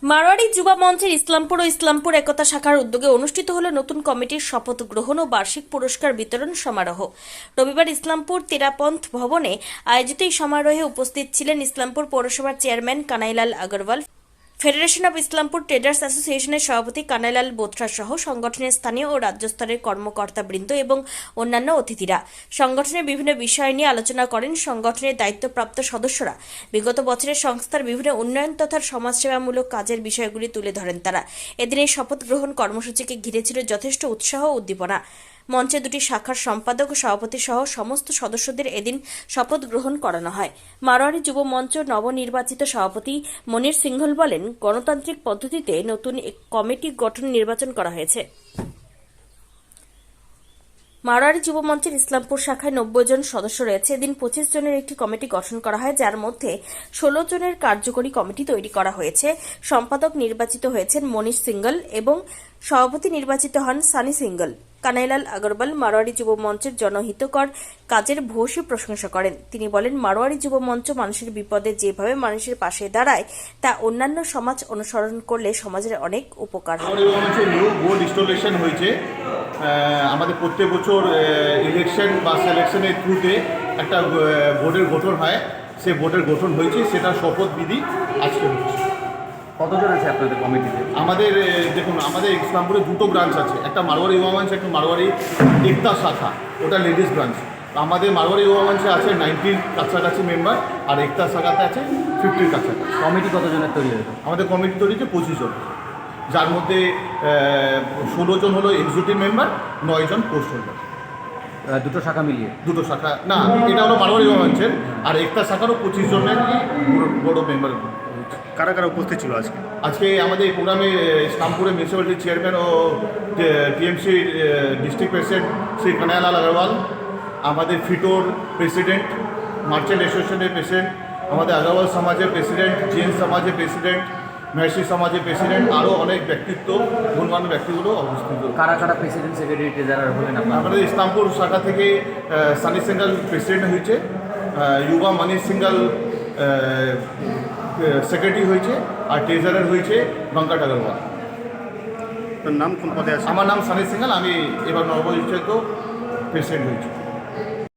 মারোয়ারি যুবা মঞ্চের ইসলামপুর ও ইসলামপুর একতা শাখার উদ্যোগে অনুষ্ঠিত হল নতুন কমিটির শপথ গ্রহণ ও বার্ষিক পুরস্কার বিতরণ সমারোহ। রবিবার ইসলামপুর তেরাপন্থ ভবনে আয়োজিত এই সমারোহে উপস্থিত ছিলেন ইসলামপুর পৌরসভার chairman Kanailal Agarwal, federation of Islampur traders অ্যাসোসিয়েশনের সভাপতি কানাইলাল বোথরা সহ সংগঠনের স্থানীয় ও রাজ্য স্তরের কর্মকর্তাবৃন্দ এবং অন্যান্য অতিথিরা। সংগঠনের বিভিন্ন বিষয় নিয়ে আলোচনা করেন সংগঠনের দায়িত্বপ্রাপ্ত সদস্যরা। বিগত বছরের সংস্থার বিভিন্ন উন্নয়ন তথা সমাজসেবামূলক কাজের বিষয়গুলি তুলে ধরেন তারা। এদিন এই শপথ গ্রহণ কর্মসূচিকে ঘিরে ছিল যথেষ্ট উৎসাহ ও উদ্দীপনা। মঞ্চে দুটি শাখার সম্পাদক ও সভাপতি সহ সমস্ত সদস্যদের এদিন শপথ গ্রহণ করানো হয়। মারোয়ারি যুব মঞ্চ নবনির্বাচিত সভাপতি মনির সিংঘল বলেন, গণতান্ত্রিক পদ্ধতিতে নতুন কমিটি গঠন নির্বাচন করা হয়েছে। মারোয়ারি যুব মঞ্চের ইসলামপুর শাখায় 90 জন সদস্য রয়েছে। এদিন 25 জনের একটি কমিটি গঠন করা হয়, যার মধ্যে 16 জনের কার্যকরী কমিটি তৈরি করা হয়েছে। সম্পাদক নির্বাচিত হয়েছেন মনীষ সিংঘল এবং সভাপতি নির্বাচিত হন সানি সিংঘল। কানাইলাল আগরওয়াল মারোয়ারি যুব মঞ্চের জনহিতকর কাজের ভূয়সী প্রশংসা করেন। তিনি বলেন, মারোয়ারি যুব মঞ্চ মানুষের বিপদে যেভাবে মানুষের পাশে দাঁড়ায় তা অন্যান্য সমাজ অনুসরণ করলে সমাজের অনেক উপকার হয়। আমাদের প্রত্যেক বছর ইলেকশন বা সিলেকশনের থ্রুতে একটা বোর্ডের গঠন হয়, সেই বোর্ডের গঠন হয়েছে, সেটা শপথ বিধি আজকে হচ্ছে। কতজন আছে আপনাদের কমিটিতে? আমাদের দেখুন, আমাদের ইসলামপুরে দুটো ব্রাঞ্চ আছে, একটা মারোয়ারি যুবা মঞ্চ, একটা মারোয়ারি একতা শাখা, ওটা লেডিস ব্রাঞ্চ। আমাদের মারোয়ারি যুবা মঞ্চে আছে 90 কাছাকাছি মেম্বার, আর একতা শাখাতে আছে 50 কাছাকাছি। কমিটি কতজনের তৈরি হয়েছে? আমাদের কমিটি তৈরিতে 25 জন, যার মধ্যে 16 জন হলো এক্সিকিউটিভ মেম্বার, 9 জন পোস্ট হোল্ডার। দুটো শাখা মিলিয়ে? দুটো শাখা না, এটা হলো মারোয়ারি যুবা মঞ্চের, আর একতা শাখারও 25 জনের বড় মেম্বার। কারা কারা উপস্থিত ছিল আজকে? আজকে আমাদের এই প্রোগ্রামে ইসলামপুরের মিউনিসিপ্যালিটির চেয়ারম্যান ও TMC district president Shri Kanailal Agarwal, আমাদের ফিটোর প্রেসিডেন্ট, মার্চেন্ট অ্যাসোসিয়েশনের প্রেসিডেন্ট, আমাদের আগরওয়াল সমাজের প্রেসিডেন্ট, জৈন সমাজের প্রেসিডেন্ট, মেহসি সমাজের প্রেসিডেন্ট, আরও অনেক ব্যক্তিত্ব, গুণমান ব্যক্তিগুলো অবস্থিত। কারা কারা প্রেসিডেন্ট সেক্রেটারি ট্রেজারার হলেন? আমাদের ইসলামপুর শাখা থেকে সানি সিংঘল প্রেসিডেন্ট হয়েছে, যুবা মনীষ সিংঘল সেক্রেটারি হয়েছে, আর ট্রেজারার হয়েছে ভঙ্কট আগরওয়াল। তোর নাম কোন পদে আছে? আমার নাম সানি সিংঘল, আমি এবার নবনির্বাচিত প্রেসিডেন্ট হয়েছি।